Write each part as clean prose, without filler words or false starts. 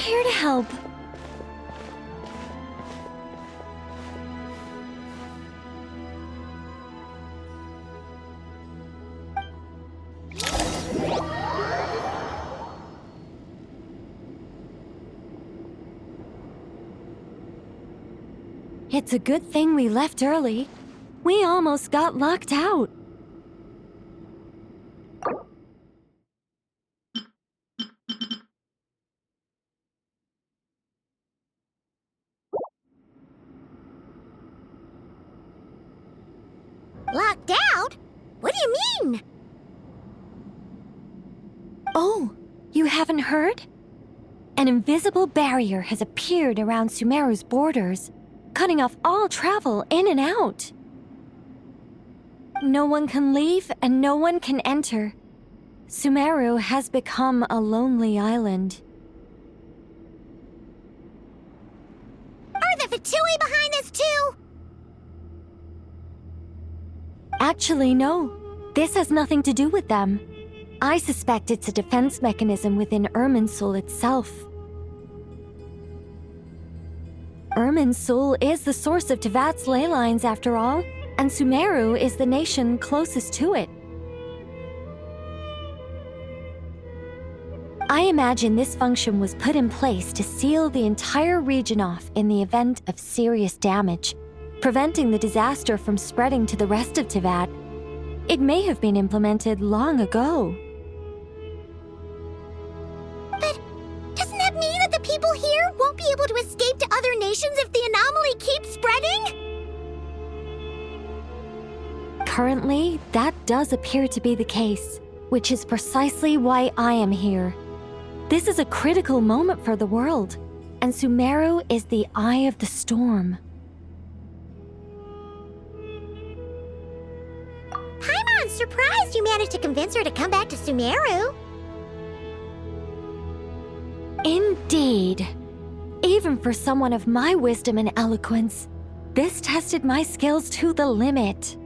here to help. It's a good thing we left early. We almost got locked out. Locked out? What do you mean? Oh, you haven't heard? An invisible barrier has appeared around Sumeru's borders, cutting off all travel in and out. No one can leave and no one can enter. Sumeru has become a lonely island. Are the Fatui behind this too? Actually, no. This has nothing to do with them. I suspect it's a defense mechanism within Irminsul itself. Irminsul is the source of Teyvat's ley lines after all, and Sumeru is the nation closest to it. I imagine this function was put in place to seal the entire region off in the event of serious damage, preventing the disaster from spreading to the rest of Teyvat. It may have been implemented long ago. But doesn't that mean that the people here won't be able to escape to other nations if the anomaly keeps spreading? Currently, that does appear to be the case, which is precisely why I am here. This is a critical moment for the world, and Sumeru is the eye of the storm. Paimon's surprised you managed to convince her to come back to Sumeru. Indeed. Even for someone of my wisdom and eloquence, this tested my skills to the limit.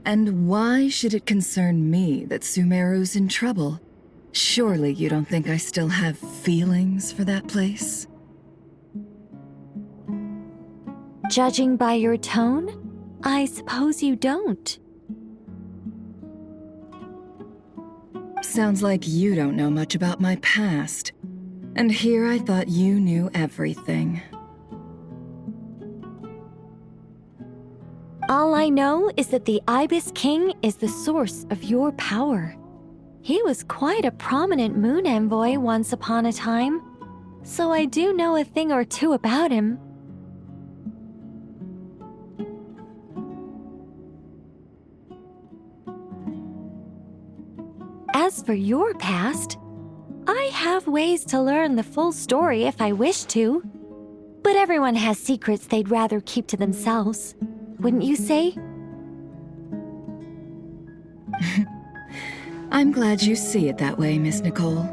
And why should it concern me that Sumeru's in trouble? Surely you don't think I still have feelings for that place? Judging by your tone, I suppose you don't. Sounds like you don't know much about my past. And here I thought you knew everything. All I know is that the Ibis King is the source of your power. He was quite a prominent moon envoy once upon a time, so I do know a thing or two about him. As for your past, I have ways to learn the full story if I wish to, but everyone has secrets they'd rather keep to themselves. Wouldn't you say? I'm glad you see it that way, Miss Nicole.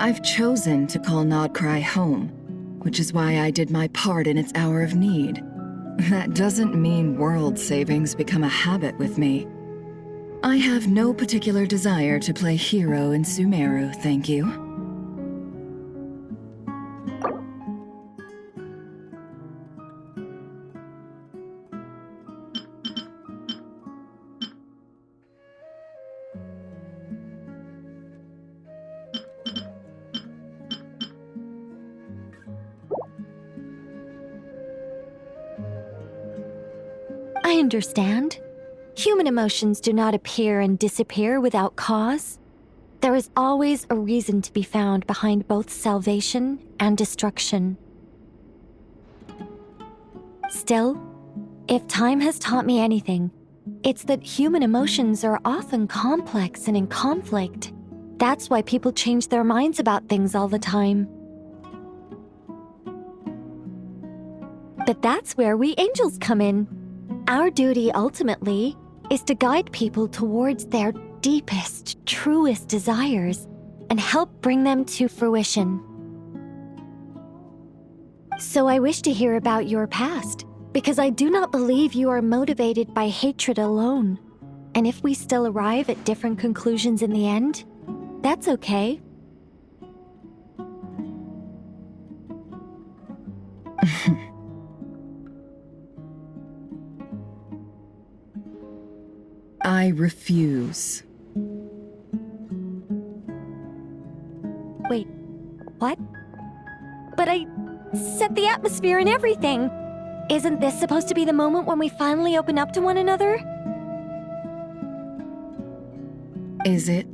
I've chosen to call Nodcry home, which is why I did my part in its hour of need. That doesn't mean world savings become a habit with me. I have no particular desire to play hero in Sumeru, thank you. I understand. Human emotions do not appear and disappear without cause. There is always a reason to be found behind both salvation and destruction. Still, if time has taught me anything, it's that human emotions are often complex and in conflict. That's why people change their minds about things all the time. But that's where we angels come in. Our duty ultimately is to guide people towards their deepest, truest desires and help bring them to fruition. So I wish to hear about your past, because I do not believe you are motivated by hatred alone. And if we still arrive at different conclusions in the end, that's okay. I refuse. Wait, what? But I set the atmosphere and everything. Isn't this supposed to be the moment when we finally open up to one another? Is it?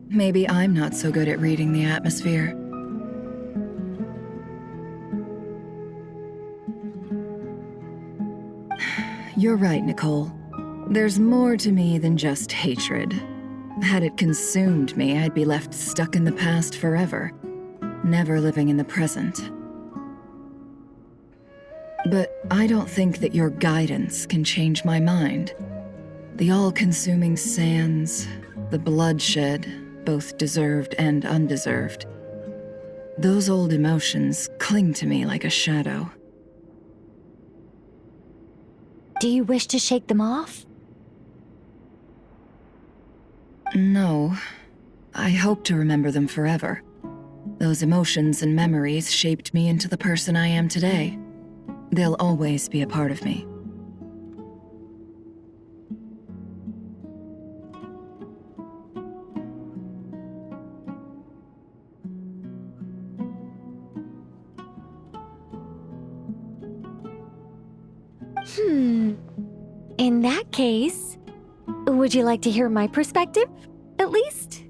Maybe I'm not so good at reading the atmosphere. You're right, Nicole. There's more to me than just hatred. Had it consumed me, I'd be left stuck in the past forever, never living in the present. But I don't think that your guidance can change my mind. The all-consuming sands, the bloodshed, both deserved and undeserved. Those old emotions cling to me like a shadow. Do you wish to shake them off? No. I hope to remember them forever. Those emotions and memories shaped me into the person I am today. They'll always be a part of me. In that case, would you like to hear my perspective, at least?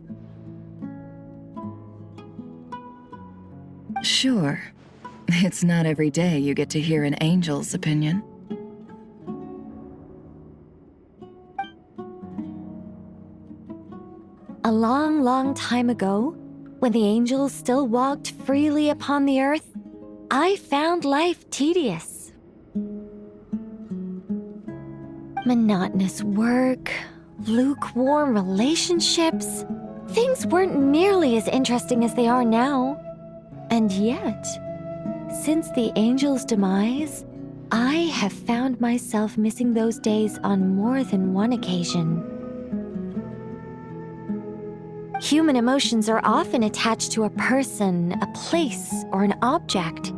Sure. It's not every day you get to hear an angel's opinion. A long, long time ago, when the angels still walked freely upon the earth, I found life tedious. Monotonous work, lukewarm relationships. Things weren't nearly as interesting as they are now. And yet, since the angel's demise, I have found myself missing those days on more than one occasion. Human emotions are often attached to a person, a place, or an object.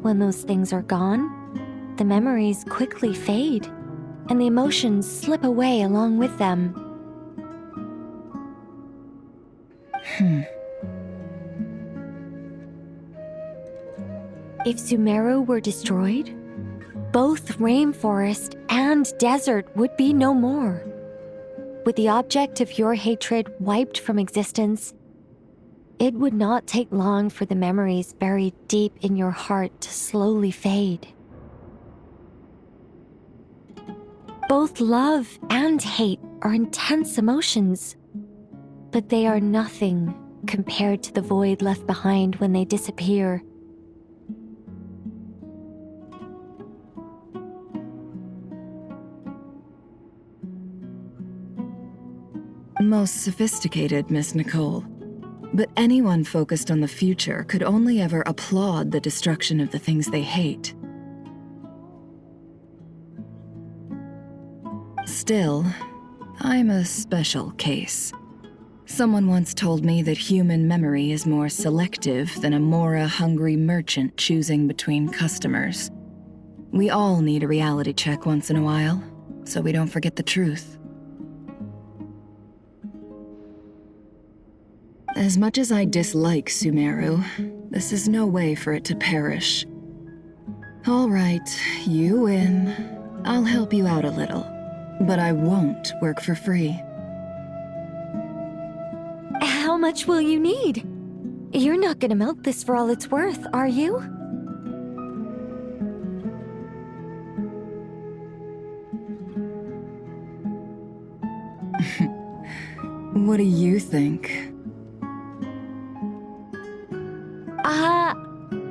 When those things are gone, the memories quickly fade, and the emotions slip away along with them. If Sumeru were destroyed, both rainforest and desert would be no more. With the object of your hatred wiped from existence, it would not take long for the memories buried deep in your heart to slowly fade. Both love and hate are intense emotions, but they are nothing compared to the void left behind when they disappear. Most sophisticated, Miss Nicole. But anyone focused on the future could only ever applaud the destruction of the things they hate. Still, I'm a special case. Someone once told me that human memory is more selective than a Mora-hungry merchant choosing between customers. We all need a reality check once in a while, so we don't forget the truth. As much as I dislike Sumeru, this is no way for it to perish. All right, you win. I'll help you out a little, but I won't work for free. How much will you need? You're not gonna milk this for all it's worth, are you? What do you think?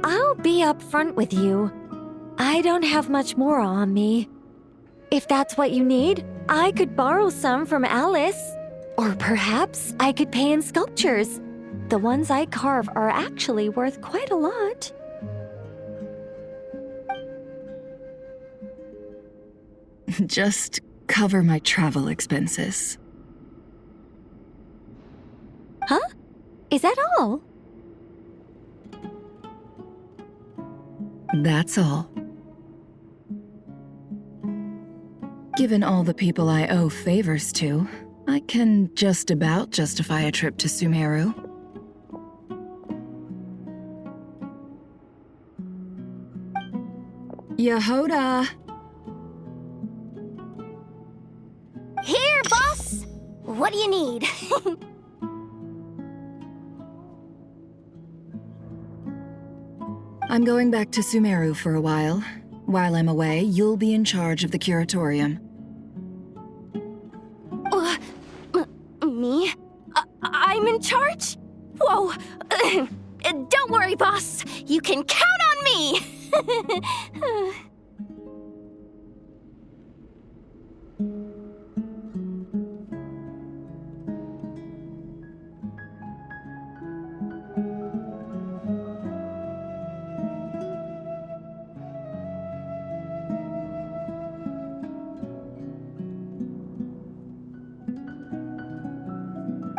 I'll be upfront with you. I don't have much more on me. If that's what you need, I could borrow some from Alice. Or perhaps I could pay in sculptures. The ones I carve are actually worth quite a lot. Just cover my travel expenses. Huh? Is that all? That's all. Given all the people I owe favors to, I can just about justify a trip to Sumeru. Yehoda! Here, boss! What do you need? I'm going back to Sumeru for a while. While I'm away, you'll be in charge of the curatorium. Me? I'm in charge? Whoa! Don't worry, boss. You can count on me!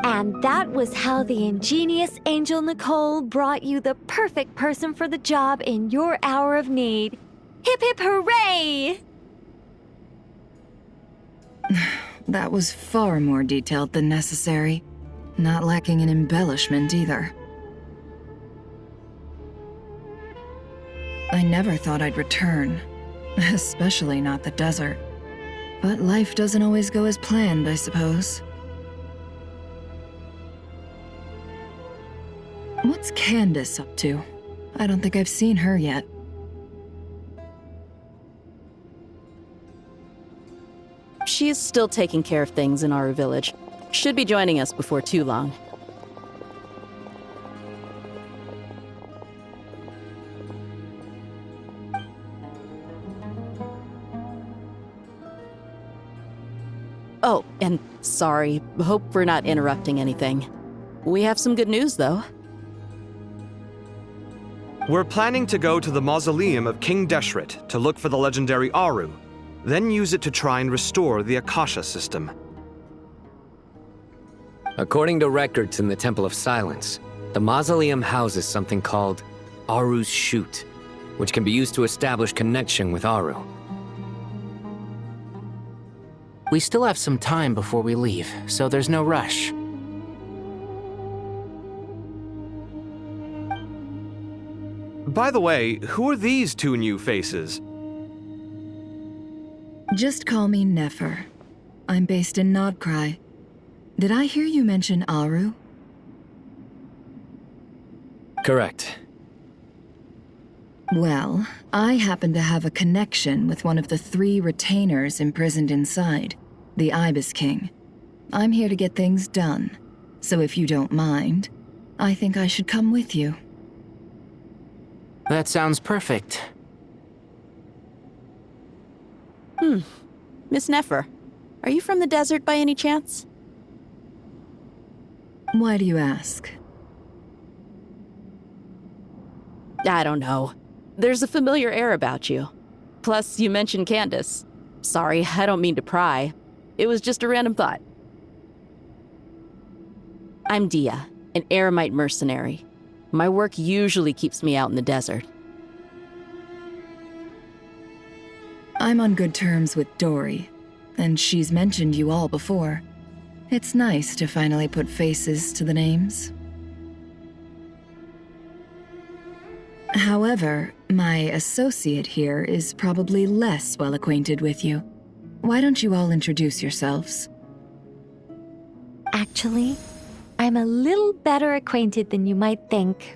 And that was how the ingenious Angel Nicole brought you the perfect person for the job in your hour of need. Hip hip hooray! That was far more detailed than necessary. Not lacking in embellishment either. I never thought I'd return. Especially not the desert. But life doesn't always go as planned, I suppose. What's Candace up to? I don't think I've seen her yet. She is still taking care of things in our village. Should be joining us before too long. Oh, and sorry. Hope we're not interrupting anything. We have some good news, though. We're planning to go to the mausoleum of King Deshret to look for the legendary Aru, then use it to try and restore the Akasha system. According to records in the Temple of Silence, the mausoleum houses something called Aru's Chute, which can be used to establish connection with Aru. We still have some time before we leave, so there's no rush. By the way, who are these two new faces? Just call me Nefer. I'm based in Nodcry. Did I hear you mention Aru? Correct. Well, I happen to have a connection with one of the 3 retainers imprisoned inside, the Ibis King. I'm here to get things done, so if you don't mind, I think I should come with you. That sounds perfect. Miss Nefer, are you from the desert by any chance? Why do you ask? I don't know. There's a familiar air about you. Plus, you mentioned Candace. Sorry, I don't mean to pry. It was just a random thought. I'm Dia, an Eremite mercenary. My work usually keeps me out in the desert. I'm on good terms with Dory, and she's mentioned you all before. It's nice to finally put faces to the names. However, my associate here is probably less well acquainted with you. Why don't you all introduce yourselves? Actually, I'm a little better acquainted than you might think.